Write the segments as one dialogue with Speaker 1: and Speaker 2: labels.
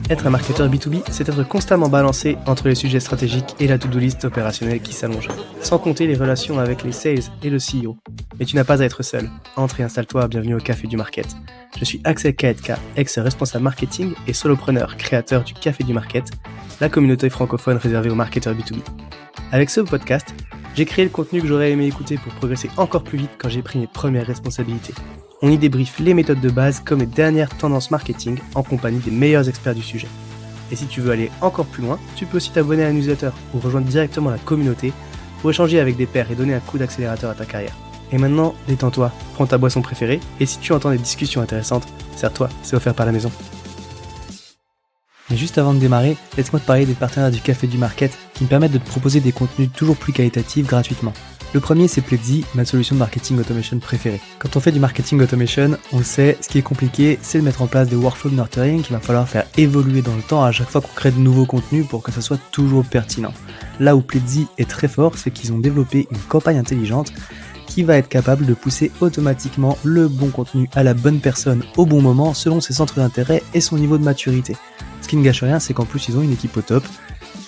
Speaker 1: Être un marketeur B2B, c'est être constamment balancé entre les sujets stratégiques et la to-do list opérationnelle qui s'allonge, sans compter les relations avec les sales et le CEO. Mais tu n'as pas à être seul. Entre et installe-toi, bienvenue au Café du Market. Je suis Axel Kaetka, ex-responsable marketing et solopreneur, créateur du Café du Market, la communauté francophone réservée aux marketeurs B2B. Avec ce podcast, j'ai créé le contenu que j'aurais aimé écouter pour progresser encore plus vite quand j'ai pris mes premières responsabilités. On y débriefe les méthodes de base comme les dernières tendances marketing en compagnie des meilleurs experts du sujet. Et si tu veux aller encore plus loin, tu peux aussi t'abonner à la newsletter ou rejoindre directement la communauté pour échanger avec des pairs et donner un coup d'accélérateur à ta carrière. Et maintenant, détends-toi, prends ta boisson préférée et si tu entends des discussions intéressantes, sers-toi, c'est offert par la maison. Mais juste avant de démarrer, laisse-moi te parler des partenaires du Café du Market qui me permettent de te proposer des contenus toujours plus qualitatifs gratuitement. Le premier, c'est Pledzi, ma solution de marketing automation préférée. Quand on fait du marketing automation, on le sait, ce qui est compliqué, c'est de mettre en place des workflows de nurturing qu'il va falloir faire évoluer dans le temps à chaque fois qu'on crée de nouveaux contenus pour que ça soit toujours pertinent. Là où Pledzi est très fort, c'est qu'ils ont développé une campagne intelligente qui va être capable de pousser automatiquement le bon contenu à la bonne personne au bon moment selon ses centres d'intérêt et son niveau de maturité. Ce qui ne gâche rien, c'est qu'en plus ils ont une équipe au top,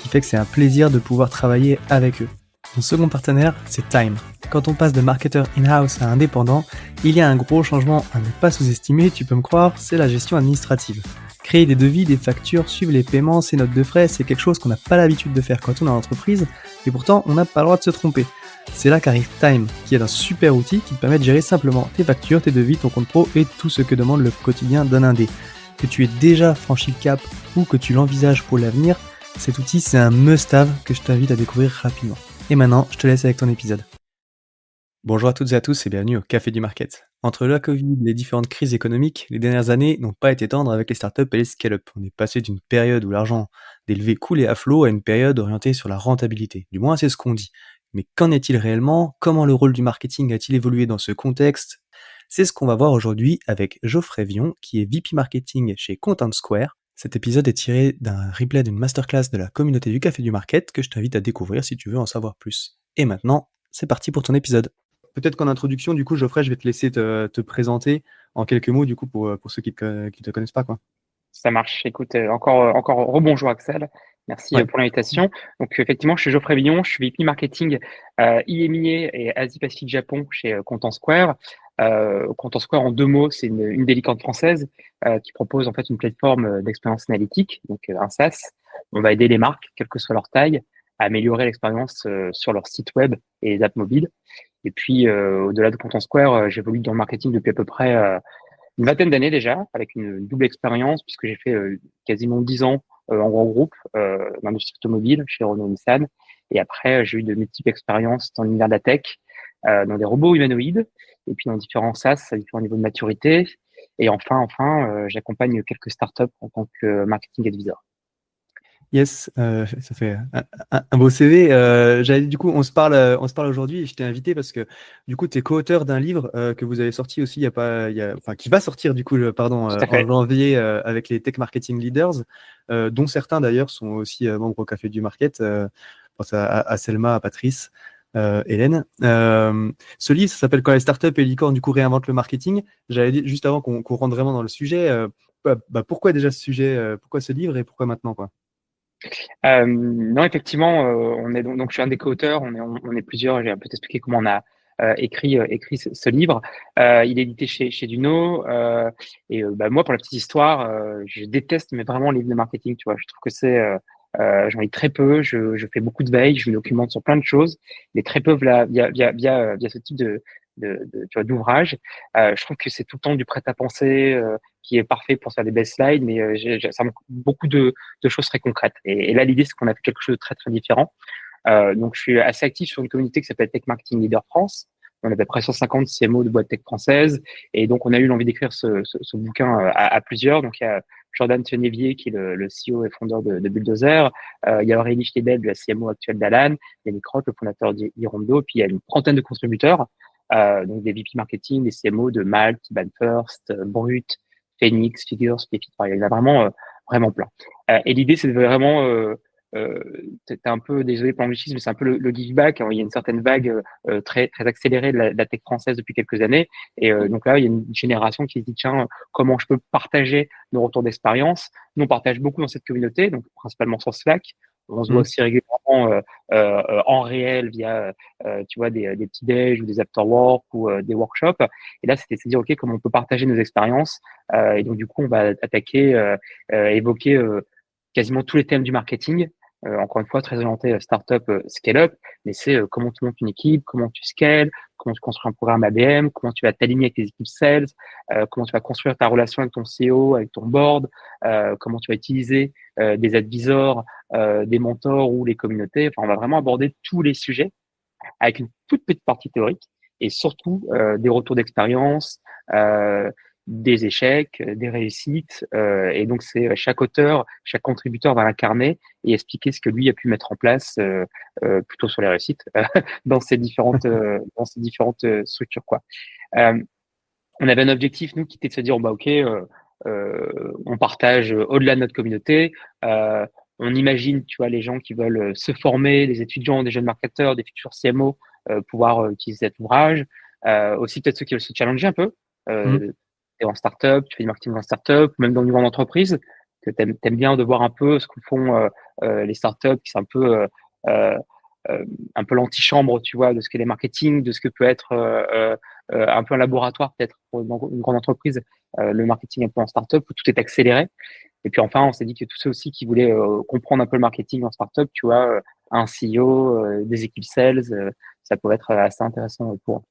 Speaker 1: qui fait que c'est un plaisir de pouvoir travailler avec eux. Mon second partenaire, c'est Time. Quand on passe de marketeur in-house à indépendant, il y a un gros changement à ne pas sous-estimer, tu peux me croire, c'est la gestion administrative. Créer des devis, des factures, suivre les paiements, ses notes de frais, c'est quelque chose qu'on n'a pas l'habitude de faire quand on est en entreprise, et pourtant on n'a pas le droit de se tromper. C'est là qu'arrive Time, qui est un super outil qui te permet de gérer simplement tes factures, tes devis, ton compte pro et tout ce que demande le quotidien d'un indé. Que tu aies déjà franchi le cap ou que tu l'envisages pour l'avenir, cet outil c'est un must-have que je t'invite à découvrir rapidement. Et maintenant, je te laisse avec ton épisode. Bonjour à toutes et à tous et bienvenue au Café du Market. Entre la Covid et les différentes crises économiques, les dernières années n'ont pas été tendres avec les startups et les scale-up. On est passé d'une période où l'argent des levées coulait à flot à une période orientée sur la rentabilité. Du moins, c'est ce qu'on dit. Mais qu'en est-il réellement ? Comment le rôle du marketing a-t-il évolué dans ce contexte ? C'est ce qu'on va voir aujourd'hui avec Geoffrey Vion, qui est VP Marketing chez Content Square. Cet épisode est tiré d'un replay d'une masterclass de la communauté du Café du Market que je t'invite à découvrir si tu veux en savoir plus. Et maintenant, c'est parti pour ton épisode. Peut-être qu'en introduction, du coup, Geoffrey, je vais te laisser te présenter en quelques mots, du coup, pour ceux qui te connaissent pas, quoi.
Speaker 2: Ça marche. Écoute, encore rebonjour Axel. Merci
Speaker 1: Ouais.
Speaker 2: pour l'invitation. Donc effectivement, je suis Geoffrey Villon, je suis VP Marketing IMEA et Asie-Pacifique Japon chez Content Square. Content Square, en deux mots, c'est une des licornes françaises qui propose en fait une plateforme d'expérience analytique, donc un SaaS. On va aider les marques, quelle que soit leur taille, à améliorer l'expérience sur leur site web et les apps mobiles. Et puis, au-delà de Content Square, j'évolue dans le marketing depuis à peu près une vingtaine d'années déjà, avec une double expérience, puisque j'ai fait quasiment 10 ans en gros groupe dans l'industrie automobile chez Renault Nissan. Et après, j'ai eu de multiples expériences dans l'univers de la tech, dans des robots humanoïdes, et puis dans différents SaaS à différents niveaux de maturité. Et enfin, j'accompagne quelques startups en tant que marketing advisor.
Speaker 1: Yes, ça fait un beau CV. Du coup, on se parle aujourd'hui et je t'ai invité parce que du coup, tu es co-auteur d'un livre que vous avez sorti aussi qui va sortir du coup,
Speaker 2: Tout à
Speaker 1: en
Speaker 2: fait.
Speaker 1: janvier avec les Tech Marketing Leaders, dont certains d'ailleurs sont aussi membres au Café du Market. Je pense à Selma, à Patrice, Hélène. Ce livre, ça s'appelle Quand les startups et licornes du coup réinventent le marketing. J'avais dit juste avant qu'on rentre vraiment dans le sujet, pourquoi déjà ce sujet, pourquoi ce livre et pourquoi maintenant, quoi?
Speaker 2: Non, effectivement, on est donc je suis un des co-auteurs, on est plusieurs. J'ai un peu expliqué comment on a écrit ce livre. Il est édité chez Duno. Moi, pour la petite histoire, je déteste mais vraiment les livres de marketing. Tu vois, je trouve que j'en lis très peu. Je fais beaucoup de veille, je me documente sur plein de choses, mais très peu via ce type tu vois, d'ouvrage. Je trouve que c'est tout le temps du prêt-à-penser qui est parfait pour faire des belles slides, mais ça manque beaucoup de choses très concrètes. Et là, l'idée, c'est qu'on a fait quelque chose de très, très différent. Donc, je suis assez actif sur une communauté qui s'appelle Tech Marketing Leader France. On a à peu près 150 CMO de boîtes tech françaises. Et donc, on a eu l'envie d'écrire ce bouquin à plusieurs. Donc, il y a Jordan Tenevier, qui est le CEO et fondeur de Bulldozer. Il y a Aurélie Schledel, la CMO actuelle d'Alan. Yannick Roth, le fondateur d'Irondo. Puis, il y a une trentaine de contributeurs. Donc, des VP marketing, des CMO de Malte, Banfirst, Brut, Phoenix, Figures, Pépite. Il y en a vraiment plein. Et l'idée, c'est de vraiment t'es un peu, désolé pour l'anglicisme, mais c'est un peu le give back. Il y a une certaine vague très, très accélérée de la tech française depuis quelques années. Et donc là, il y a une génération qui se dit, tiens, comment je peux partager nos retours d'expérience? Nous, on partage beaucoup dans cette communauté, donc principalement sur Slack. On se voit
Speaker 1: Mhm.
Speaker 2: aussi régulièrement en réel via, tu vois, des petits déj ou des after-work ou des workshops. Et là, c'était se dire, OK, comment on peut partager nos expériences. Et donc, du coup, on va attaquer, évoquer quasiment tous les thèmes du marketing. Encore une fois, très orienté startup, scale-up, mais c'est comment tu montes une équipe, comment tu scales, comment tu construis un programme ABM, comment tu vas t'aligner avec les équipes sales, comment tu vas construire ta relation avec ton CEO, avec ton board, comment tu vas utiliser des advisors, des mentors ou les communautés. Enfin, on va vraiment aborder tous les sujets avec une toute petite partie théorique et surtout des retours d'expérience, des échecs, des réussites. Et donc, c'est chaque auteur, chaque contributeur va l'incarner et expliquer ce que lui a pu mettre en place, plutôt sur les réussites, dans ces différentes structures, quoi. Euh, on avait un objectif, nous, qui était de se dire, bah, OK, on partage au-delà de notre communauté. Euh, on imagine, tu vois, les gens qui veulent se former, des étudiants, des jeunes marketeurs, des futurs CMO, pouvoir utiliser cet ouvrage. Aussi, peut-être ceux qui veulent se challenger un peu.
Speaker 1: Mhm.
Speaker 2: T'es en startup, tu fais du marketing en startup, même dans le niveau d'entreprise, que t'aimes bien de voir un peu ce que font les startups, qui sont euh, un peu l'antichambre, tu vois, de ce qu'est les marketing, de ce que peut être un peu un laboratoire peut-être pour une grande entreprise, le marketing un peu en startup où tout est accéléré. Et puis enfin, on s'est dit que tous ceux aussi qui voulaient comprendre un peu le marketing en startup, tu vois, un CEO, des équipes sales, ça pourrait être assez intéressant pour eux.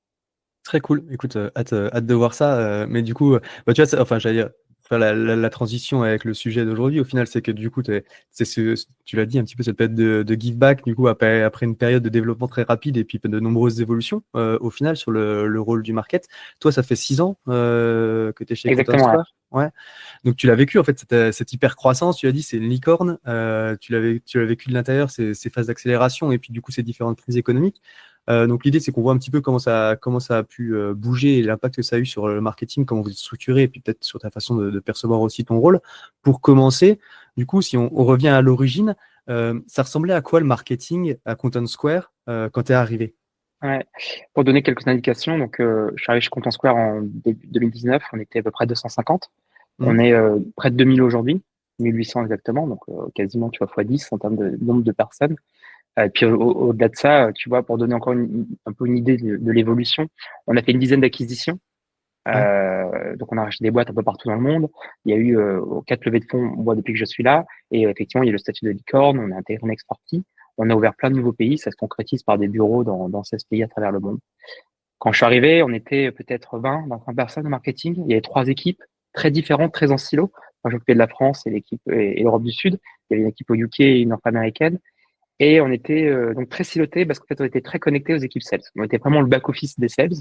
Speaker 1: Très cool. Écoute, hâte de voir ça. Mais du coup, bah, tu vois, enfin, j'allais dire, faire la transition avec le sujet d'aujourd'hui. Au final, c'est que du coup, tu l'as dit un petit peu, cette période de give back, du coup, après une période de développement très rapide et puis de nombreuses évolutions, au final, sur le rôle du market. Toi, ça fait 6 ans que tu es chez Content
Speaker 2: Exactement, ouais.
Speaker 1: Square. Ouais. Donc, tu l'as vécu, en fait, cette hyper croissance. Tu l'as dit, c'est une licorne. Tu l'as vécu de l'intérieur, ces phases d'accélération et puis, du coup, ces différentes crises économiques. Donc l'idée, c'est qu'on voit un petit peu comment ça a pu bouger et l'impact que ça a eu sur le marketing, comment vous êtes structuré, et puis peut-être sur ta façon de percevoir aussi ton rôle. Pour commencer, du coup, si on revient à l'origine, ça ressemblait à quoi le marketing à Content Square quand tu es arrivé?
Speaker 2: Ouais. Pour donner quelques indications, donc je suis arrivé chez Content Square en début 2019, on était à peu près 250. On
Speaker 1: Mhm.
Speaker 2: est près de 2000 aujourd'hui, 1800 exactement, donc quasiment tu vois fois 10 en termes de nombre de personnes. Et puis au-delà de ça, tu vois, pour donner encore un peu une idée de l'évolution, on a fait une dizaine d'acquisitions.
Speaker 1: Ouais.
Speaker 2: Donc on a racheté des boîtes un peu partout dans le monde. Il y a eu 4 levées de fonds moi depuis que je suis là. Et effectivement, il y a le statut de licorne, on a intégré une expertise. On a ouvert plein de nouveaux pays, ça se concrétise par des bureaux dans 16 pays à travers le monde. Quand je suis arrivé, on était peut-être 20 personnes au marketing. Il y avait 3 équipes très différentes, très en silo. Moi, j'occupais de la France et l'équipe et l'Europe du Sud. Il y avait une équipe au UK et une nord-américaine. Et on était donc très silotés parce qu'en fait, on était très connectés aux équipes sales. On était vraiment le back-office des sales,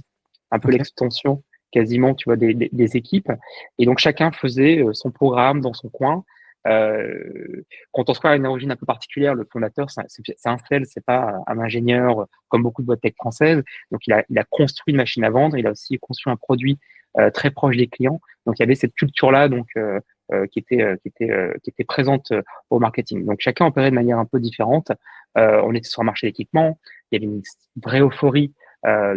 Speaker 2: un peu
Speaker 1: Ok.
Speaker 2: l'extension quasiment, tu vois, des équipes. Et donc, chacun faisait son programme dans son coin. Quand on se a une origine un peu particulière, le fondateur, c'est un sales, c'est pas un ingénieur comme beaucoup de boîtes tech françaises. Donc, il a construit une machine à vendre. Il a aussi construit un produit très proche des clients. Donc, il y avait cette culture-là, donc qui était présente au marketing. Donc chacun opérait de manière un peu différente. On était sur un marché d'équipement, il y avait une vraie euphorie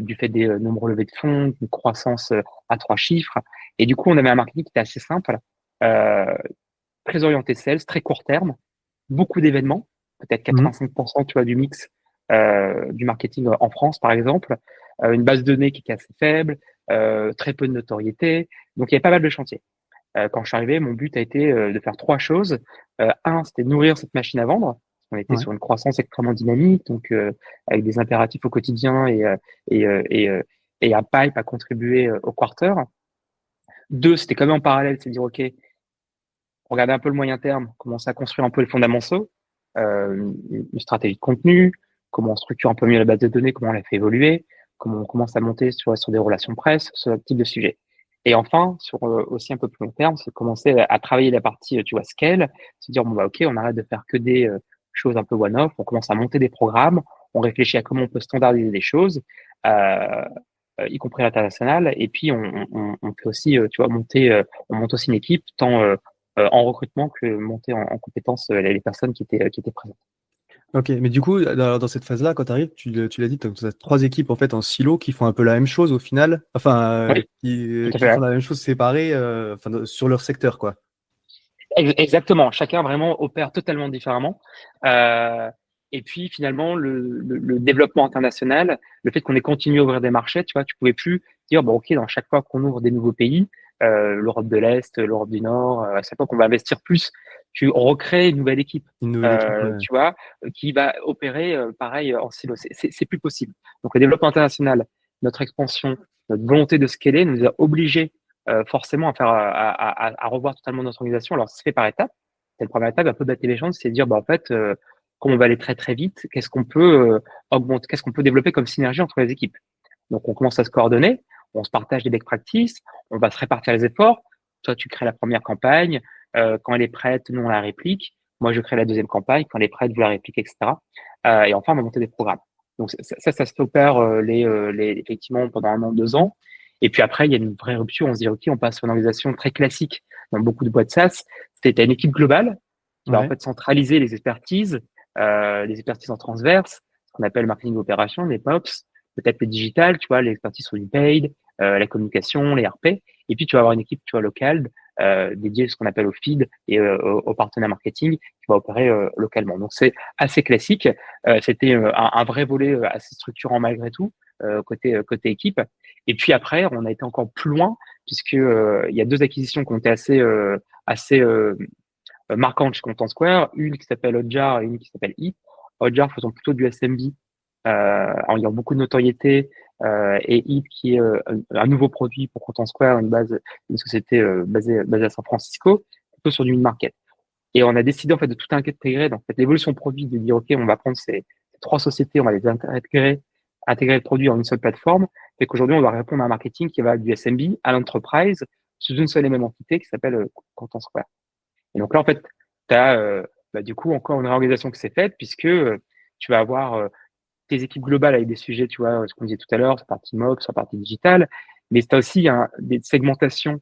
Speaker 2: du fait des nombreux levées de fonds, une croissance à 3 chiffres. Et du coup, on avait un marketing qui était assez simple, euh, très orienté sales, très court terme, beaucoup d'événements, peut-être
Speaker 1: Mhm.
Speaker 2: 85% tu vois, du mix du marketing en France, par exemple, une base de données qui était assez faible, très peu de notoriété. Donc il y avait pas mal de chantiers. Quand je suis arrivé, mon but a été de faire 3 choses. Un, c'était de nourrir cette machine à vendre. On était
Speaker 1: Ouais.
Speaker 2: sur une croissance extrêmement dynamique, donc avec des impératifs au quotidien et, euh, et, euh, et un pipe à contribuer au quarter. Deux, c'était quand même en parallèle, c'est de dire, OK, regarder un peu le moyen terme, commencer à construire un peu les fondamentaux, une stratégie de contenu, comment on structure un peu mieux la base de données, comment on la fait évoluer, comment on commence à monter sur des relations presse, sur ce type de sujet. Et enfin, sur aussi un peu plus long terme, c'est commencer à travailler la partie, tu vois, scale, se dire, bon, bah, OK, on arrête de faire que des choses un peu one-off, on commence à monter des programmes, on réfléchit à comment on peut standardiser des choses, euh, y compris à l'international, et puis on fait aussi, tu vois, on monte aussi une équipe, tant en recrutement que monter en compétences les personnes qui étaient présentes.
Speaker 1: Ok, mais du coup, dans cette phase-là, quand tu arrives, tu l'as dit, tu as 3 équipes en fait en silo qui font un peu la même chose au final, enfin,
Speaker 2: Oui, tout à
Speaker 1: qui
Speaker 2: fait.
Speaker 1: font
Speaker 2: Ouais.
Speaker 1: la même chose séparée, sur leur secteur, quoi.
Speaker 2: Exactement. Chacun vraiment opère totalement différemment. Euh, et puis finalement, le développement international, le fait qu'on ait continué à ouvrir des marchés, tu vois, tu pouvais plus dire, bon, ok, dans chaque fois qu'on ouvre des nouveaux pays, l'Europe de l'Est, l'Europe du Nord, à chaque fois qu'on va investir plus, on recrée une nouvelle équipe,
Speaker 1: Une nouvelle équipe, ouais.
Speaker 2: tu vois, qui va opérer pareil en silo. C'est plus possible. Donc le développement international, notre expansion, notre volonté de scaler nous a obligés forcément à revoir totalement notre organisation. Alors, ça se fait par étapes. C'est la première étape, un peu battre les chances, c'est de dire, bah, en fait, comme on va aller très très vite, qu'est-ce qu'on peut augmenter, qu'est-ce qu'on peut développer comme synergie entre les équipes. Donc, on commence à se coordonner, on se partage des best practices, on va se répartir les efforts. Toi, tu crées la première campagne, quand elle est prête, nous on la réplique. Moi, je crée la deuxième campagne, quand elle est prête, vous la répliquez, etc. Et enfin, on va monter des programmes. Donc ça se opère effectivement pendant 1 an, 2 ans. Et puis après, il y a une vraie rupture. On se dit, OK, on passe sur une organisation très classique dans beaucoup de boîtes SaaS. C'était une équipe globale qui va en
Speaker 1: Ouais.
Speaker 2: fait centraliser les expertises en transverse, ce qu'on appelle marketing opération, les POPs, peut-être les digital, tu vois, les expertises sur du paid, la communication, les RP. Et puis, tu vas avoir une équipe, tu vois, locale, dédiée à ce qu'on appelle au feed et au partenaire marketing qui va opérer localement. Donc, c'est assez classique. C'était un vrai volet assez structurant malgré tout, côté équipe. Et puis après, on a été encore plus loin puisque il y a 2 acquisitions qui ont été assez marquantes chez Content Square, une qui s'appelle Hotjar et une qui s'appelle Hip. Hotjar faisant plutôt du SMB, en ayant beaucoup de notoriété, et Hip qui est un nouveau produit pour Content Square, une société basée à San Francisco, plutôt sur du mid-market. Et on a décidé en fait de tout intégrer dans cette l'évolution produit, de dire ok, on va prendre ces 3 sociétés, on va les intégrer le produit en une seule plateforme. Et qu'aujourd'hui, on doit répondre à un marketing qui va du SMB à l'entreprise sous une seule et même entité qui s'appelle Content Square. Et donc là, en fait, tu as du coup encore une réorganisation qui s'est faite puisque tu vas avoir tes équipes globales avec des sujets, tu vois, ce qu'on disait tout à l'heure, sur la partie MOP, sur la partie digitale, mais tu as aussi des segmentations,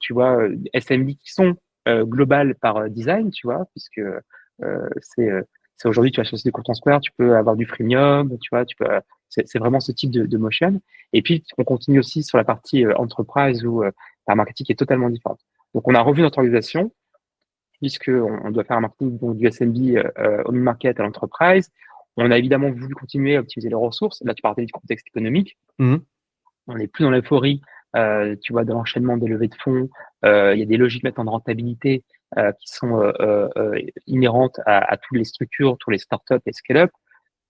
Speaker 2: tu vois, SMB qui sont globales par design, tu vois, puisque c'est aujourd'hui, tu vas sur le site de Content Square, tu peux avoir du freemium, tu vois, c'est vraiment ce type de motion. Et puis, on continue aussi sur la partie enterprise où un marketing qui est totalement différent. Donc, on a revu notre organisation, puisqu'on doit faire un marketing donc, du SMB au mid-market à l'entreprise. On a évidemment voulu continuer à optimiser les ressources. Là, tu parlais du contexte économique.
Speaker 1: Mhm.
Speaker 2: On n'est plus dans l'euphorie, tu vois, de l'enchaînement des levées de fonds. Il y a des logiques maintenant de rentabilité qui sont inhérentes à toutes les structures, tous les startups et scale-up.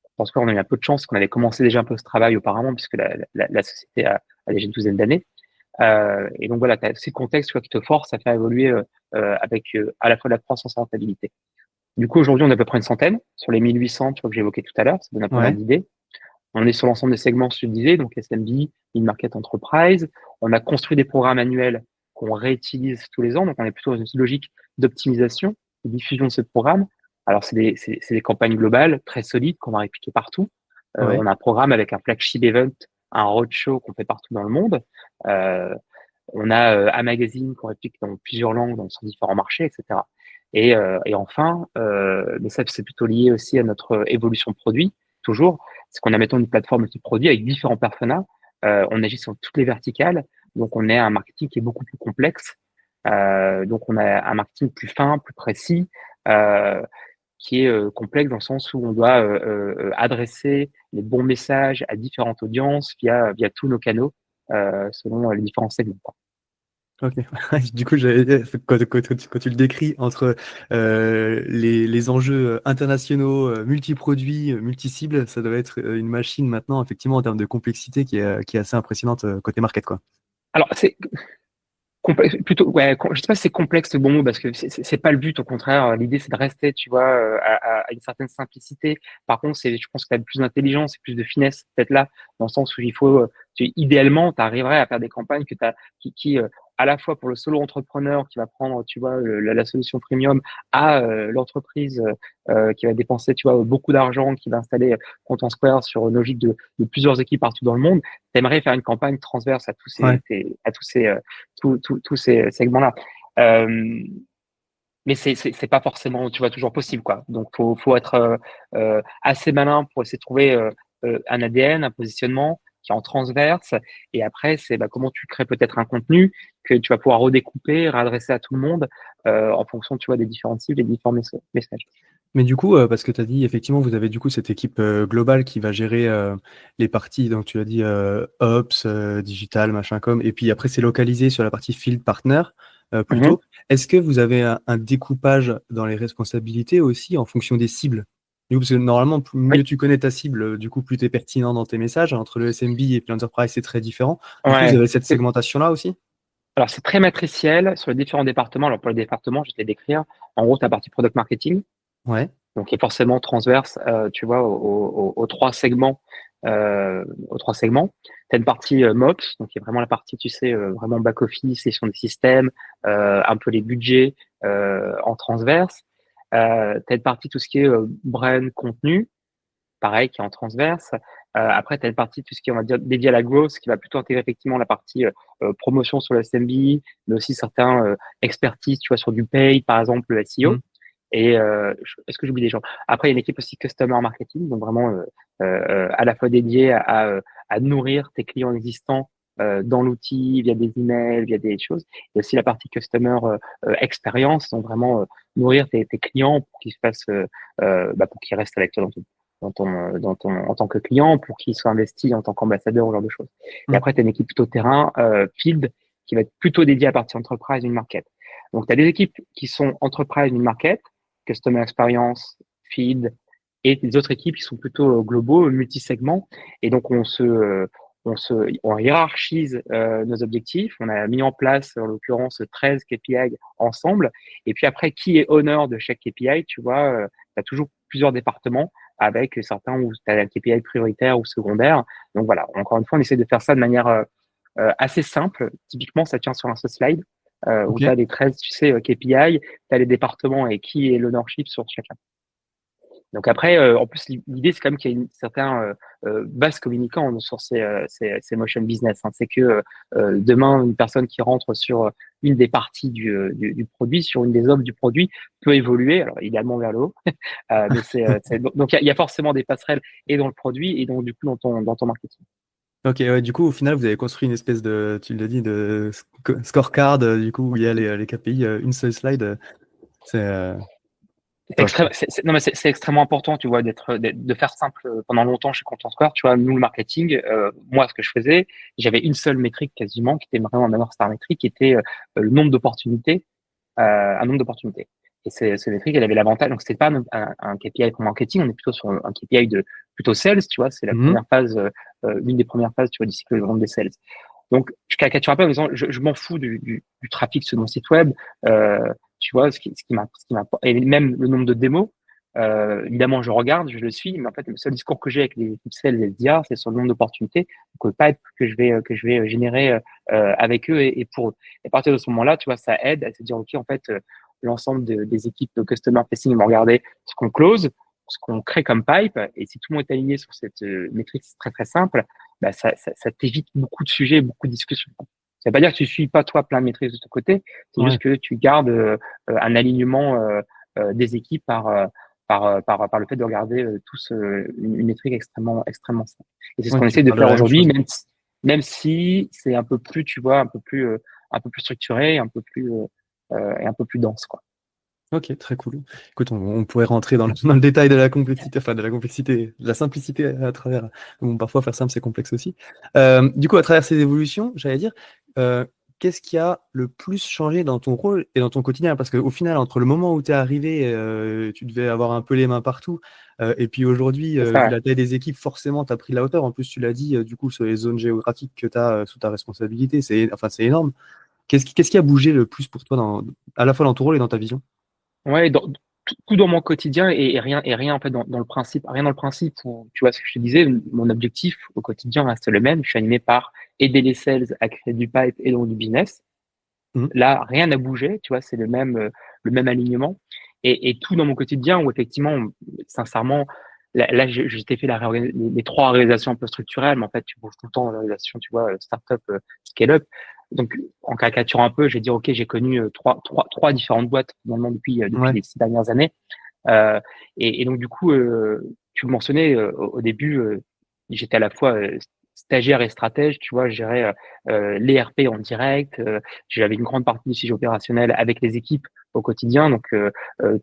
Speaker 2: Je pense qu'on a eu un peu de chance qu'on avait commencé déjà un peu ce travail auparavant, puisque la société a déjà une douzaine d'années. Et donc voilà, tu as ces contextes tu vois, qui te forcent à faire évoluer avec à la fois de la croissance et la rentabilité. Du coup, aujourd'hui, on est à peu près une centaine sur les 1800 tu vois, que j'évoquais tout à l'heure. Ça donne un peu
Speaker 1: Ouais.
Speaker 2: d'idée. On est sur l'ensemble des segments subdivisés, donc SMB, mid-market enterprise. On a construit des programmes annuels qu'on réutilise tous les ans. Donc, on est plutôt dans une logique d'optimisation, de diffusion de ce programme. Alors, c'est des campagnes globales très solides qu'on va répliquer partout.
Speaker 1: Ouais.
Speaker 2: On a un programme avec un flagship event, un roadshow qu'on fait partout dans le monde. Euh, on a un magazine qu'on réplique dans plusieurs langues, dans différents marchés, etc. Et enfin, mais ça c'est plutôt lié aussi à notre évolution de produit, toujours, c'est qu'on a maintenant une plateforme multi-produit avec différents personas. On agit sur toutes les verticales, donc on est un marketing qui est beaucoup plus complexe. Donc on a un marketing plus fin, plus précis, euh, qui est complexe dans le sens où on doit adresser les bons messages à différentes audiences via tous nos canaux selon les différents segments.
Speaker 1: Ok. Du coup, quand tu le décris entre les enjeux internationaux, multi-produits, multi-cibles, ça doit être une machine maintenant, effectivement, en termes de complexité qui est assez impressionnante côté market, quoi.
Speaker 2: Alors, c'est plutôt, ouais, je sais pas si c'est complexe le bon mot parce que c'est pas le but, au contraire. L'idée, c'est de rester, tu vois, à une certaine simplicité. Par contre, je pense qu'il y a plus d'intelligence et plus de finesse, peut-être là, dans le sens où il faut, idéalement, tu arriverais à faire des campagnes qui à la fois pour le solo entrepreneur qui va prendre, tu vois, la solution premium à l'entreprise qui va dépenser, tu vois, beaucoup d'argent, qui va installer Content Square sur une logique de plusieurs équipes partout dans le monde. T'aimerais faire une campagne transverse à tous
Speaker 1: Ouais.
Speaker 2: ces segments-là. Euh, mais c'est pas forcément, tu vois, toujours possible, quoi. Donc, faut être assez malin pour essayer de trouver un ADN, un positionnement qui est en transverse. Et après, c'est bah, comment tu crées peut-être un contenu que tu vas pouvoir redécouper, réadresser à tout le monde en fonction, tu vois, des différentes cibles et des différents messages.
Speaker 1: Mais du coup, parce que tu as dit, effectivement, vous avez du coup cette équipe globale qui va gérer les parties, donc tu as dit Ops, Digital, machin com, et puis après c'est localisé sur la partie Field Partner
Speaker 2: Mhm.
Speaker 1: plutôt. Est-ce que vous avez un découpage dans les responsabilités aussi en fonction des cibles? Du coup, parce que normalement, mieux
Speaker 2: Oui,
Speaker 1: tu connais ta cible, du coup, plus tu es pertinent dans tes messages. Entre le SMB et puis l'enterprise, c'est très différent. Du coup, vous
Speaker 2: ouais.
Speaker 1: avez cette segmentation-là aussi?
Speaker 2: Alors, c'est très matriciel sur les différents départements. Alors, pour les départements, je vais te les décrire. En gros, tu as la partie product marketing,
Speaker 1: Ouais.
Speaker 2: donc qui est forcément transverse, tu vois, aux trois segments. Aux trois segments. Tu as une partie MOPS, donc qui est vraiment la partie, tu sais, vraiment back-office, gestion des systèmes, un peu les budgets en transverse. Tu as une partie, tout ce qui est brand, contenu, pareil, qui est en transverse. Après, tu as une partie, tout ce qui est, on va dire, dédié à la growth, qui va plutôt intégrer effectivement la partie promotion sur le SMB, mais aussi certains expertises, tu vois, sur du pay, par exemple, le SEO.
Speaker 1: Mm.
Speaker 2: Et est-ce que j'oublie des gens? Après, il y a une équipe aussi customer marketing, donc vraiment à la fois dédiée à nourrir tes clients existants dans l'outil, via des emails, via des choses. Il y a aussi la partie customer experience, donc vraiment nourrir tes clients pour qu'ils se fassent, bah, pour qu'ils restent avec toi en tant que client, pour qu'ils soient investis en tant qu'ambassadeur, ce genre de choses. Et
Speaker 1: Mm.
Speaker 2: après, tu as une équipe plutôt terrain, field, qui va être plutôt dédiée à la partie enterprise, une market. Donc, tu as des équipes qui sont enterprise, une market, customer experience, feed, et des autres équipes qui sont plutôt globaux, multi-segments. Et donc, on hiérarchise nos objectifs. On a mis en place, en l'occurrence, 13 KPI ensemble. Et puis après, qui est honneur de chaque KPI, tu vois, tu as toujours plusieurs départements avec certains où tu as la KPI prioritaire ou secondaire. Donc voilà, encore une fois, on essaie de faire ça de manière assez simple. Typiquement, ça tient sur un seul slide où
Speaker 1: Ok.
Speaker 2: tu as les 13, tu sais, KPI, tu as les départements et qui est l'ownership sur chacun. Donc après, en plus, l'idée, c'est quand même qu'il y ait une certain base communicant sur ces motion business. Hein. C'est que demain, une personne qui rentre sur une des parties du produit, sur une des offres du produit, peut évoluer, alors idéalement vers le haut. Mais donc il y a forcément des passerelles et dans le produit et donc du coup dans ton marketing.
Speaker 1: Ok, ouais, du coup, au final, vous avez construit une espèce de, tu l'as dit, de scorecard, du coup, où il y a les KPI, une seule slide, c'est top, quoi.
Speaker 2: Non, mais c'est extrêmement important, tu vois, de faire simple pendant longtemps chez Content Square. Tu vois, nous, le marketing, moi, ce que je faisais, j'avais une seule métrique quasiment, qui était vraiment ma North Star métrique, qui était le nombre d'opportunités, un nombre d'opportunités. Et cette métrique, elle avait l'avantage, donc c'était pas un KPI pour marketing, on est plutôt sur un KPI de plutôt sales, tu vois, c'est la
Speaker 1: Mhm.
Speaker 2: première phase, l'une des premières phases, tu vois, du cycle de vente des sales. Donc, je caricature un peu en disant, je m'en fous du trafic sur mon site web. Tu vois, ce qui m'importe, et même le nombre de démos. Évidemment, je regarde, je le suis, mais en fait, le seul discours que j'ai avec les équipes sales et SDR, c'est sur le nombre d'opportunités que je vais générer avec eux et pour eux. Et à partir de ce moment-là, tu vois, ça aide à se dire, OK, en fait, l'ensemble des équipes de customer facing vont regarder ce qu'on close, ce qu'on crée comme pipe, et si tout le monde est aligné sur cette métrique, c'est très, très simple, bah, ça t'évite beaucoup de sujets, beaucoup de discussions. Ça veut pas dire que tu suis pas toi plein de maîtrises de ton côté, c'est juste
Speaker 1: Ouais.
Speaker 2: que tu gardes un alignement des équipes par le fait de regarder tous une métrique extrêmement simple. Et c'est ce
Speaker 1: Ouais,
Speaker 2: qu'on
Speaker 1: tu
Speaker 2: essaie de
Speaker 1: parles de
Speaker 2: faire
Speaker 1: la même
Speaker 2: aujourd'hui,
Speaker 1: chose.
Speaker 2: même si c'est un peu plus, tu vois, un peu plus structuré, et un peu plus dense, quoi.
Speaker 1: Ok, très cool. Écoute, on pourrait rentrer dans dans le détail de la complexité, enfin de la complexité, de la simplicité à travers. Bon, parfois, faire simple, c'est complexe aussi. Du coup, à travers ces évolutions, j'allais dire, euh, qu'est-ce qui a le plus changé dans ton rôle et dans ton quotidien? Parce qu'au final, entre le moment où tu es arrivé, tu devais avoir un peu les mains partout, et puis aujourd'hui,
Speaker 2: C'est ça,
Speaker 1: vu
Speaker 2: ouais.
Speaker 1: la taille des équipes, forcément, tu as pris la hauteur. En plus, tu l'as dit, du coup, sur les zones géographiques que tu as sous ta responsabilité, c'est énorme. Qu'est-ce qui a bougé le plus pour toi, à la fois dans ton rôle et dans ta vision?
Speaker 2: Ouais, tout dans mon quotidien et rien en fait dans le principe, rien dans le principe où, tu vois ce que je te disais, mon objectif au quotidien reste le même. Je suis animé par aider les sales à créer du pipe et donc du business.
Speaker 1: Mhm.
Speaker 2: Là, rien n'a bougé, tu vois, c'est le même alignement. Et tout dans mon quotidien où effectivement, sincèrement, là je t'ai fait les trois organisations un peu structurelles, mais en fait, tu bouges tout le temps dans l'organisation, tu vois, startup, scale-up. donc, en caricaturant un peu, je vais dire, OK, j'ai connu trois différentes boîtes finalement depuis
Speaker 1: Ouais.
Speaker 2: les 6 dernières années. Euh, et donc, du coup, tu le mentionnais au début, j'étais à la fois stagiaire et stratège, tu vois, je gérais les RP en direct, j'avais une grande partie du sujet opérationnel avec les équipes au quotidien, donc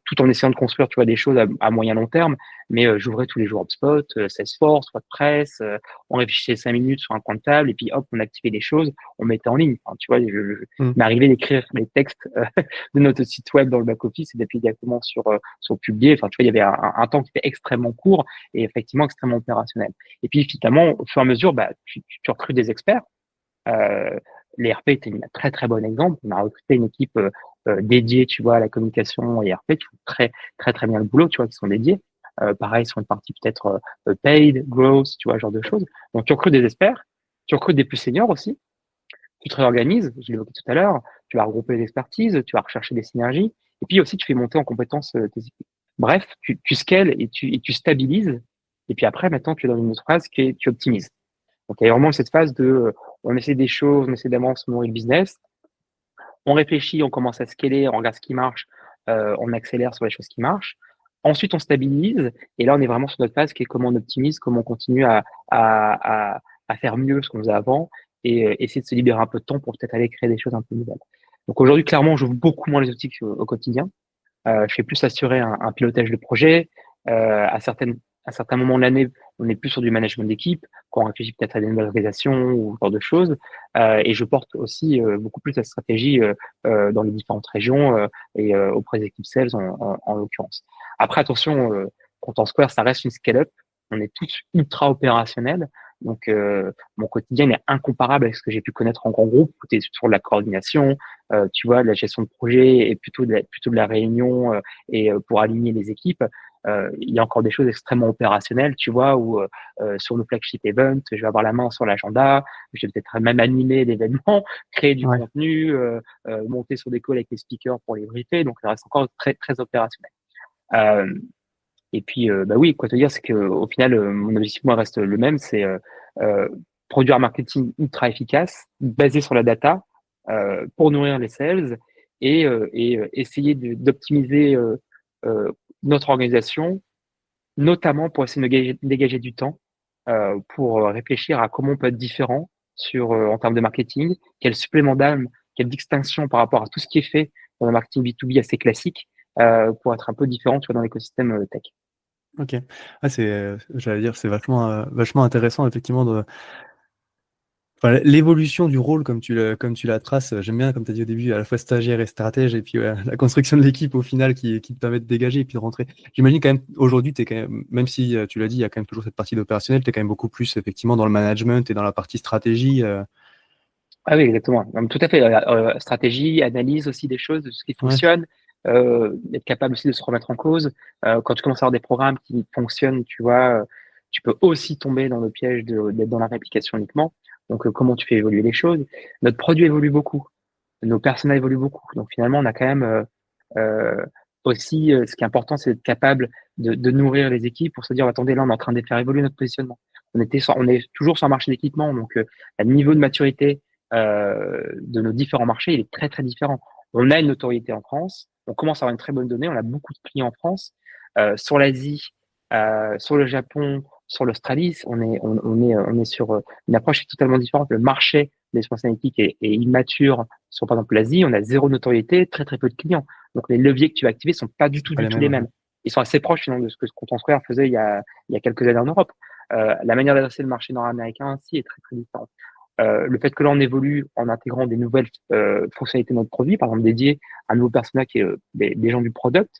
Speaker 2: tout en essayant de construire, tu vois, des choses à moyen long terme, mais j'ouvrais tous les jours HubSpot, Salesforce, WordPress, on réfléchissait 5 minutes sur un coin de table, et puis hop, on activait des choses, on mettait en ligne. Enfin, tu vois,
Speaker 1: Mm.
Speaker 2: m'arrivait d'écrire les textes de notre site web dans le back-office et d'appuyer directement sur publier. Enfin, tu vois, il y avait un temps qui était extrêmement court et effectivement extrêmement opérationnel. Et puis, finalement, au fur et à mesure, bah, tu recrutes des experts. Euh, les RP était un très, très bon exemple. On a recruté une équipe dédiée, tu vois, à la communication et RP qui font très, très, très bien le boulot, tu vois, qui sont dédiés. Pareil, sur une partie peut-être paid, growth, tu vois, ce genre de choses. Donc, tu recrutes des experts, tu recrutes des plus seniors aussi, tu te réorganises, je l'ai évoqué tout à l'heure, tu vas regrouper les expertises, tu vas rechercher des synergies, et puis aussi tu fais monter en compétence tes équipes. Bref, tu scales et tu stabilises, et puis après, maintenant, tu es dans une autre phase qui est tu optimises. Donc, il y a vraiment cette phase de on essaie des choses, on essaie d'avancer, on nourrit le business, on réfléchit, on commence à scaler, on regarde ce qui marche, on accélère sur les choses qui marchent. Ensuite, on stabilise, et là, on est vraiment sur notre phase qui est comment on optimise, comment on continue à faire mieux ce qu'on faisait avant, et essayer de se libérer un peu de temps pour peut-être aller créer des choses un peu nouvelles. Donc aujourd'hui, clairement, j'ouvre beaucoup moins les outils au quotidien. Je fais plus assurer un pilotage de projet. À certains moments de l'année, on est plus sur du management d'équipe, quand on réfléchit peut-être à des nouvelles organisations ou ce genre de choses. Et je porte aussi beaucoup plus la stratégie dans les différentes régions et auprès des équipes sales en l'occurrence. Après, attention, Content Square, ça reste une scale-up. On est tous ultra opérationnels. Donc, mon quotidien est incomparable avec ce que j'ai pu connaître en grand groupe, côté sur de la coordination, tu vois, de la gestion de projet et plutôt de la réunion et pour aligner les équipes. Il y a encore des choses extrêmement opérationnelles, tu vois, où sur nos flagship events, je vais avoir la main sur l'agenda, je vais peut-être même animer l'événement, créer du
Speaker 1: Ouais.
Speaker 2: contenu, monter sur des calls avec les speakers pour les briefer, donc ça reste encore très très opérationnel. Euh, et puis, bah oui, quoi te dire, c'est que au final, mon objectif moi reste le même, c'est euh, produire un marketing ultra efficace, basé sur la data, pour nourrir les sales et essayer d'optimiser notre organisation, notamment pour essayer de dégager du temps pour réfléchir à comment on peut être différent en termes de marketing, quel supplément d'âme, quelle distinction par rapport à tout ce qui est fait dans le marketing B2B assez classique pour être un peu différent, tu vois, dans l'écosystème tech.
Speaker 1: Ok. Ah, j'allais dire, c'est vachement intéressant, effectivement, enfin, l'évolution du rôle, comme tu la traces. J'aime bien, comme tu as dit au début, à la fois stagiaire et stratège, et puis la construction de l'équipe au final qui te permet de dégager et puis de rentrer. J'imagine quand même, aujourd'hui, t'es quand même si tu l'as dit, il y a quand même toujours cette partie d'opérationnel, tu es quand même beaucoup plus, effectivement, dans le management et dans la partie stratégie.
Speaker 2: Ah oui, exactement. Non, mais tout à fait. Stratégie, analyse aussi des choses, de ce qui
Speaker 1: Ouais,
Speaker 2: fonctionne, être capable aussi de se remettre en cause. Quand tu commences à avoir des programmes qui fonctionnent, tu vois, tu peux aussi tomber dans le piège d'être dans la réplication uniquement. Donc, comment tu fais évoluer les choses. Notre produit évolue beaucoup, nos personas évoluent beaucoup. Donc, finalement, on a quand même euh, aussi, ce qui est important, c'est d'être capable de nourrir les équipes pour se dire, attendez, là, on est en train de faire évoluer notre positionnement. On est toujours sur un marché d'équipement, donc le niveau de maturité de nos différents marchés, il est très, très différent. On a une notoriété en France, on commence à avoir une très bonne donnée, on a beaucoup de clients en France. Sur l'Asie, sur le Japon, sur l'Australie, on est sur une approche qui est totalement différente. Le marché des soins analytiques est immature sur, par exemple, l'Asie. On a zéro notoriété, très, très peu de clients. Donc, les leviers que tu vas activer sont pas
Speaker 1: c'est pas
Speaker 2: du
Speaker 1: les
Speaker 2: tout les
Speaker 1: mêmes.
Speaker 2: mêmes. Ils sont assez proches, finalement, de ce que Content Square faisait il y a quelques années en Europe. La manière d'adresser le marché nord-américain aussi est très, très différente. Le fait que là, on évolue en intégrant des nouvelles fonctionnalités de notre produit, par exemple dédié à un nouveau persona qui est des gens du product,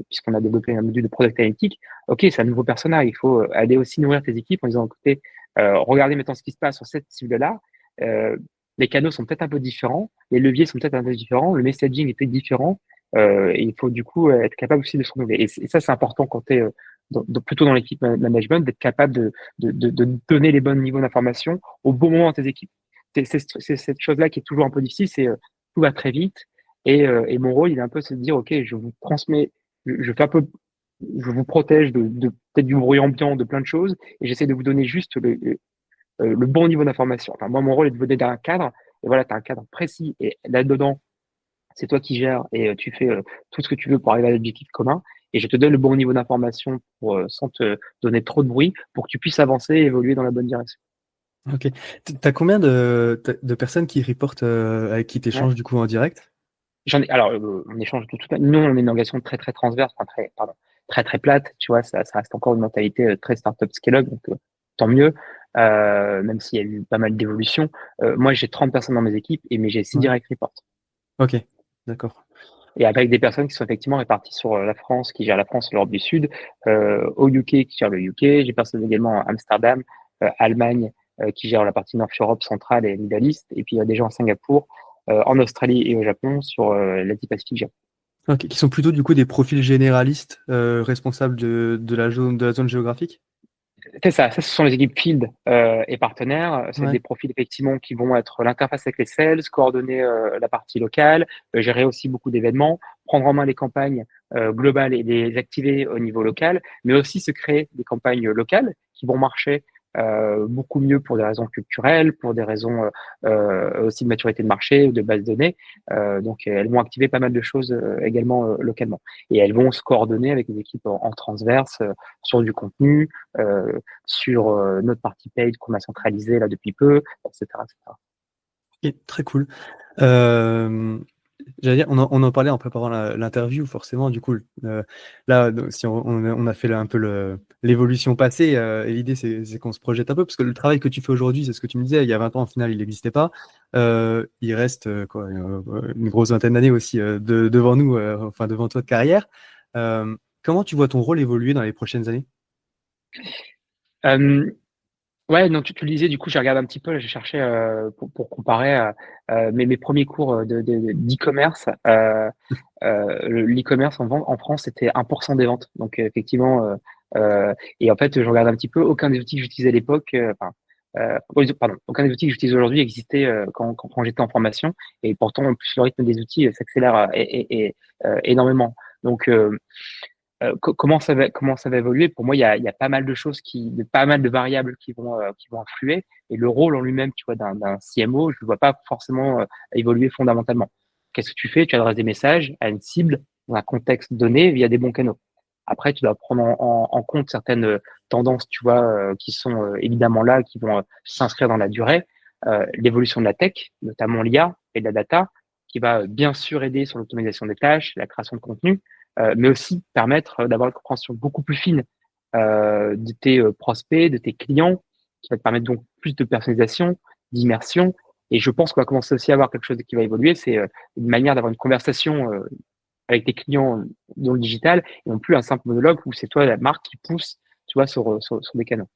Speaker 2: puisqu'on a développé un module de product analytique. Ok, c'est un nouveau persona. Il faut aller aussi nourrir tes équipes en disant, écoutez, regardez maintenant ce qui se passe sur cette cible-là. Euh, les canaux sont peut-être un peu différents, les leviers sont peut-être un peu différents, le messaging est peut-être différent. Et il faut du coup être capable aussi de se renouveler. Et ça, c'est important quand tu es plutôt dans l'équipe management, d'être capable de donner les bons niveaux d'information au bon moment à tes équipes. C'est cette chose-là qui est toujours un peu difficile, c'est tout va très vite. Et mon rôle, il est un peu de se dire, OK, je vous transmets, je fais un peu, je vous protège de peut-être du bruit ambiant, de plein de choses, et j'essaie de vous donner juste le bon niveau d'information. Enfin, moi, mon rôle est de vous donner un cadre, et voilà, tu as un cadre précis et là-dedans, c'est toi qui gères et tu fais tout ce que tu veux pour arriver à l'objectif commun. Et je te donne le bon niveau d'information sans te donner trop de bruit pour que tu puisses avancer et évoluer dans la bonne direction.
Speaker 1: Ok. T'as combien de personnes qui reportent avec qui
Speaker 2: Ouais.
Speaker 1: t'échanges du coup en direct?
Speaker 2: Alors, on échange nous, on est une organisation très, très transverse, enfin, très, très plate, tu vois, ça reste encore une mentalité très startup scale-up, donc tant mieux, même s'il y a eu pas mal d'évolutions. Moi, j'ai 30 personnes dans mes équipes, mais j'ai 6
Speaker 1: Ouais.
Speaker 2: direct reports.
Speaker 1: Ok, d'accord.
Speaker 2: Et avec des personnes qui sont effectivement réparties sur la France, qui gèrent la France et l'Europe du Sud, au UK, qui gère le UK, j'ai personne également à Amsterdam, Allemagne, qui gère la partie Nord-Europe centrale et Middle East, et puis il y a des gens à Singapour, en Australie et au Japon sur l'Asie-Pacifique.
Speaker 1: Ok, qui sont plutôt du coup des profils généralistes responsables de la zone géographique?
Speaker 2: C'est ça, ce sont les équipes field et partenaires. C'est
Speaker 1: Ouais.
Speaker 2: des profils effectivement qui vont être l'interface avec les sales, coordonner la partie locale, gérer aussi beaucoup d'événements, prendre en main les campagnes globales et les activer au niveau local, mais aussi se créer des campagnes locales qui vont marcher beaucoup mieux pour des raisons culturelles, pour des raisons aussi de maturité de marché ou de base de données. Donc elles vont activer pas mal de choses également localement. Et elles vont se coordonner avec des équipes en transverse sur du contenu, sur notre partie paid qu'on a centralisée là depuis peu, etc., etc.
Speaker 1: Ok, très cool. Euh, J'allais dire, on en parlait en préparant l'interview, forcément. Du coup, là, donc, si on a fait un peu l'évolution passée, et l'idée, c'est qu'on se projette un peu, parce que le travail que tu fais aujourd'hui, c'est ce que tu me disais, il y a 20 ans, au final, il n'existait pas. Il reste quoi, une grosse vingtaine d'années aussi devant nous, enfin devant toi de carrière. Comment tu vois ton rôle évoluer dans les prochaines années?
Speaker 2: Euh, Ouais, donc tu le disais, du coup, j'ai regardé un petit peu, j'ai cherché pour comparer mes premiers cours d'e-commerce. L'e-commerce en France, c'était 1% des ventes. Donc, effectivement, et en fait, je regarde un petit peu, aucun des outils que j'utilisais à l'époque, pardon, aucun des outils que j'utilise aujourd'hui existait quand j'étais en formation. Et pourtant, en plus, le rythme des outils s'accélère énormément. Donc, comment ça va évoluer? Pour moi, il y a pas mal de choses pas mal de variables qui vont influer. Et le rôle en lui-même, tu vois, d'un CMO, je ne vois pas forcément évoluer fondamentalement. Qu'est-ce que tu fais? Tu adresses des messages à une cible dans un contexte donné via des bons canaux. Après, tu dois prendre en compte certaines tendances, tu vois, qui sont évidemment là, qui vont s'inscrire dans la durée. L'évolution de la tech, notamment l'IA et de la data, qui va bien sûr aider sur l'automatisation des tâches, la création de contenu, mais aussi permettre d'avoir une compréhension beaucoup plus fine de tes prospects, de tes clients, qui va te permettre donc plus de personnalisation, d'immersion. Et je pense qu'on va commencer aussi à avoir quelque chose qui va évoluer, c'est une manière d'avoir une conversation avec tes clients dans le digital, et non plus un simple monologue où c'est toi la marque qui pousse, tu vois, sur des canaux.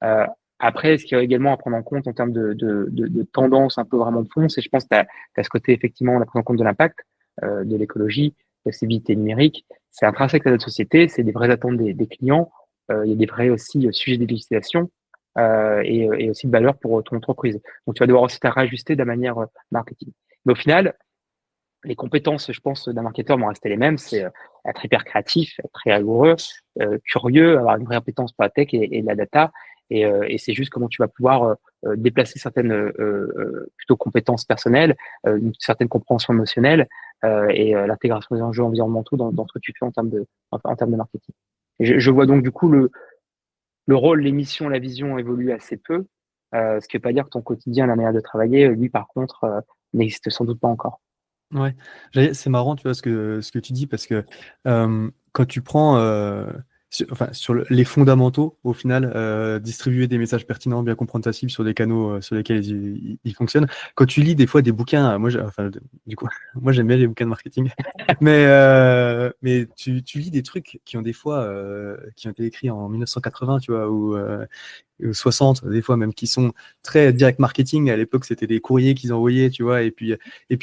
Speaker 2: Euh, Après, ce qu'il y a également à prendre en compte en termes de tendance un peu vraiment de fond, c'est je pense que tu as ce côté effectivement, la prise en compte de l'impact, de l'écologie, de la civilité numérique. C'est intrinsèque à notre société, c'est des vraies attentes des clients. Il y a des vrais aussi sujets de législation et aussi de valeur pour ton entreprise. Donc, tu vas devoir aussi te réajuster de la manière marketing. Mais au final, les compétences, je pense, d'un marketeur vont rester les mêmes. C'est être hyper créatif, être très rigoureux, curieux, avoir une vraie appétence pour la tech et la data. Et c'est juste comment tu vas pouvoir déplacer certaines plutôt compétences personnelles, une certaine compréhension émotionnelle et l'intégration des enjeux environnementaux dans ce que tu fais en termes de marketing. Et je vois donc du coup le rôle, les missions, la vision évoluent assez peu, ce qui ne veut pas dire que ton quotidien, la manière de travailler, lui par contre, n'existe sans doute pas encore.
Speaker 1: Ouais, c'est marrant, tu vois, ce que tu dis, parce que quand tu prends sur les fondamentaux, au final, distribuer des messages pertinents, bien comprendre ta cible sur des canaux sur lesquels ils fonctionnent. Quand tu lis des fois des bouquins, du coup, moi j'aime bien les bouquins de marketing, mais tu lis des trucs qui ont des fois qui ont été écrits en 1980, tu vois, ou 60, des fois même, qui sont très direct marketing. À l'époque, c'était des courriers qu'ils envoyaient, tu vois. Et puis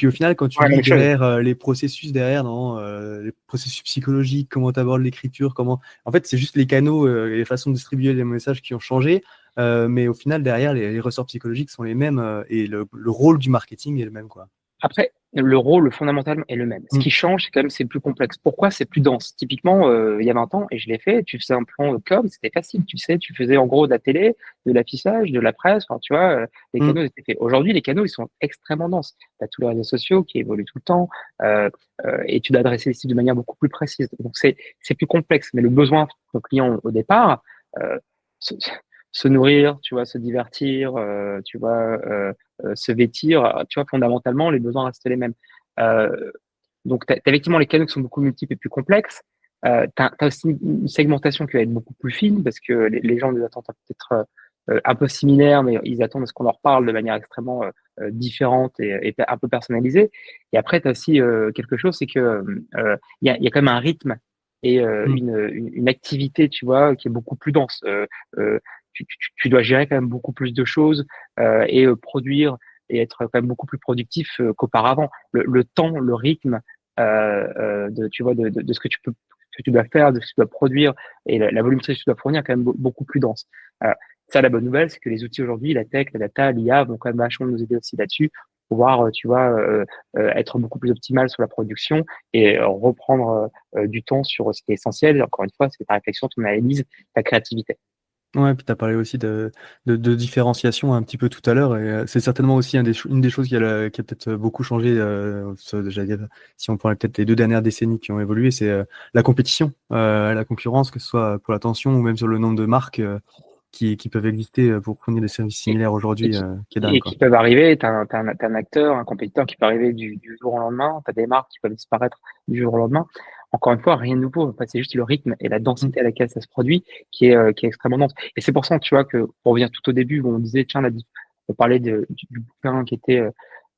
Speaker 1: au final, quand tu
Speaker 2: Ouais,
Speaker 1: lis
Speaker 2: même chose.
Speaker 1: derrière les processus derrière, non, les processus psychologiques, comment tu abordes l'écriture, En fait, c'est juste les canaux et les façons de distribuer les messages qui ont changé. Mais au final, derrière, les ressorts psychologiques sont les mêmes et le rôle du marketing est le même, quoi.
Speaker 2: Après, le rôle fondamental est le même. Ce
Speaker 1: Mm.
Speaker 2: qui change, c'est quand même c'est plus complexe. Pourquoi c'est plus dense? Typiquement, il y a 20 ans, et je l'ai fait, tu faisais un plan com, c'était facile, tu sais, tu faisais en gros de la télé, de l'affichage, de la presse, enfin, tu vois, les
Speaker 1: Mm.
Speaker 2: canaux étaient faits. Aujourd'hui, les canaux, ils sont extrêmement denses. Tu as tous les réseaux sociaux qui évoluent tout le temps, euh, et tu dois adresser les cibles de manière beaucoup plus précise. Donc c'est plus complexe, mais le besoin de nos clients au départ, euh, se, se nourrir, tu vois, se divertir, tu vois, se vêtir, tu vois, fondamentalement, les besoins restent les mêmes. Euh, donc, tu as effectivement les canaux qui sont beaucoup multiples et plus complexes. Tu as aussi une segmentation qui va être beaucoup plus fine parce que les gens ont des attentes peut-être un peu similaires, mais ils attendent à ce qu'on leur parle de manière extrêmement différente et un peu personnalisée. Et après, tu as aussi quelque chose, c'est que il y a quand même un rythme et
Speaker 1: Mm.
Speaker 2: une activité, tu vois, qui est beaucoup plus dense. Tu dois gérer quand même beaucoup plus de choses et produire et être quand même beaucoup plus productif qu'auparavant. Le temps, le rythme de, tu vois, de ce que tu dois faire, de ce que tu dois produire et la volumétrie que tu dois fournir est quand même beaucoup plus dense. Euh, Ça, la bonne nouvelle, c'est que les outils aujourd'hui, la tech, la data, l'IA vont quand même vachement nous aider aussi là-dessus, pour pouvoir, tu vois, être beaucoup plus optimal sur la production et reprendre du temps sur ce qui est essentiel. Encore une fois, c'est ta réflexion, ton analyse, ta créativité.
Speaker 1: Ouais, puis tu as parlé aussi de différenciation un petit peu tout à l'heure, et c'est certainement aussi une des choses qui a peut-être beaucoup changé, j'allais dire, si on prend peut-être les 2 dernières décennies qui ont évolué, c'est la compétition, la concurrence, que ce soit pour l'attention ou même sur le nombre de marques qui peuvent exister pour fournir des services
Speaker 2: Et,
Speaker 1: similaires
Speaker 2: et
Speaker 1: aujourd'hui,
Speaker 2: qui,
Speaker 1: qui est dingue,
Speaker 2: et
Speaker 1: quoi.
Speaker 2: qui peuvent arriver, t'as un acteur, un compétiteur qui peut arriver du jour au lendemain, t'as des marques qui peuvent disparaître du jour au lendemain. Encore une fois, rien de nouveau. En fait, c'est juste le rythme et la
Speaker 1: Mm.
Speaker 2: densité à laquelle ça se produit qui est extrêmement dense. Et c'est pour ça, tu vois, que pour revenir tout au début, où on disait, tiens, on parlait du bouquin qui était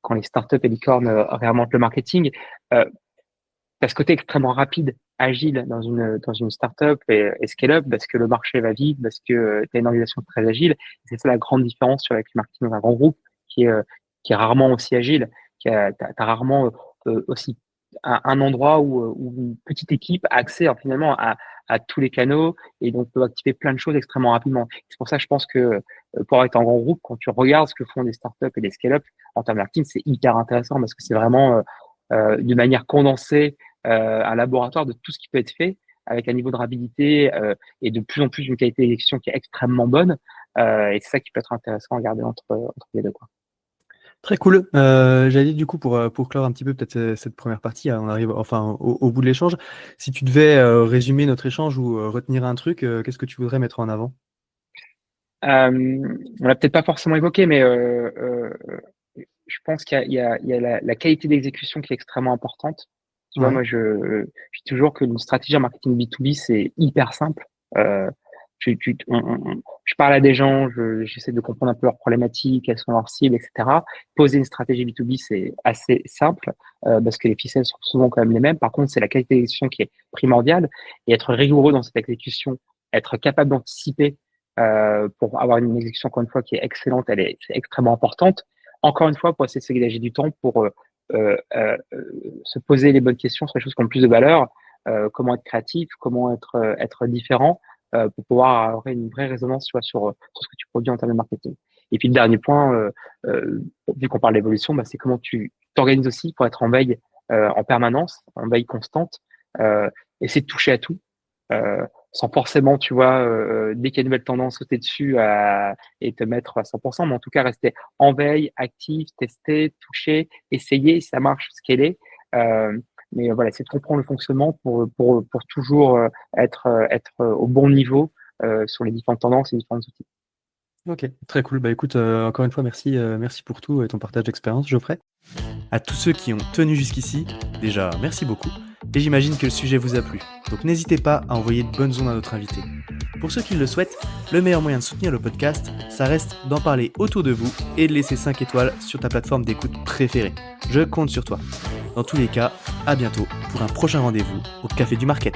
Speaker 2: quand les startups et licornes réinventent le marketing. Euh, T'as ce côté extrêmement rapide, agile dans une startup et scale-up parce que le marché va vite, parce que tu as une organisation très agile. Et c'est ça la grande différence sur avec le marketing dans un grand groupe qui est rarement aussi agile, t'as rarement aussi un endroit où une petite équipe a accès finalement à tous les canaux et donc peut activer plein de choses extrêmement rapidement. C'est pour ça que je pense que pour être en grand groupe, quand tu regardes ce que font des startups et des scale-up en termes de marketing, c'est hyper intéressant parce que c'est vraiment de manière condensée un laboratoire de tout ce qui peut être fait avec un niveau de rapidité et de plus en plus une qualité d'exécution qui est extrêmement bonne. Et c'est ça qui peut être intéressant à regarder entre les deux, quoi.
Speaker 1: Très cool. J'allais dire, du coup, pour clore un petit peu peut-être cette première partie, on arrive enfin au bout de l'échange. Si tu devais résumer notre échange ou retenir un truc, qu'est-ce que tu voudrais mettre en avant?
Speaker 2: On l'a peut-être pas forcément évoqué, mais je pense qu'il y a la qualité d'exécution qui est extrêmement importante. Tu vois,
Speaker 1: Ouais.
Speaker 2: moi, je dis toujours qu'une stratégie en marketing B2B, c'est hyper simple. Euh, je parle à des gens, j'essaie de comprendre un peu leurs problématiques, quelles sont leurs cibles, etc. Poser une stratégie B2B, c'est assez simple parce que les ficelles sont souvent quand même les mêmes. Par contre, c'est la qualité d'exécution qui est primordiale et être rigoureux dans cette exécution, être capable d'anticiper pour avoir une exécution, encore une fois, qui est excellente, c'est extrêmement importante. Encore une fois, pour essayer de se dégager du temps pour se poser les bonnes questions sur les choses qui ont le plus de valeur, comment être créatif, comment être différent, pour pouvoir avoir une vraie résonance, tu vois, sur ce que tu produis en termes de marketing. Et puis le dernier point, vu qu'on parle d'évolution, bah, c'est comment tu t'organises aussi pour être en veille en permanence, en veille constante, essayer de toucher à tout, sans forcément, tu vois, dès qu'il y a une nouvelle tendance, sauter dessus et te mettre à 100%, mais en tout cas rester en veille, actif, tester, toucher, essayer, si ça marche, scaler. Euh, mais voilà, c'est de comprendre le fonctionnement pour toujours être au bon niveau sur les différentes tendances et les différents outils.
Speaker 1: Ok, très cool. Bah écoute, encore une fois, merci pour tout et ton partage d'expérience, Geoffrey. À tous ceux qui ont tenu jusqu'ici, déjà, merci beaucoup. Et j'imagine que le sujet vous a plu. Donc n'hésitez pas à envoyer de bonnes ondes à notre invité. Pour ceux qui le souhaitent, le meilleur moyen de soutenir le podcast, ça reste d'en parler autour de vous et de laisser 5 étoiles sur ta plateforme d'écoute préférée. Je compte sur toi. Dans tous les cas, à bientôt pour un prochain rendez-vous au Café du Market.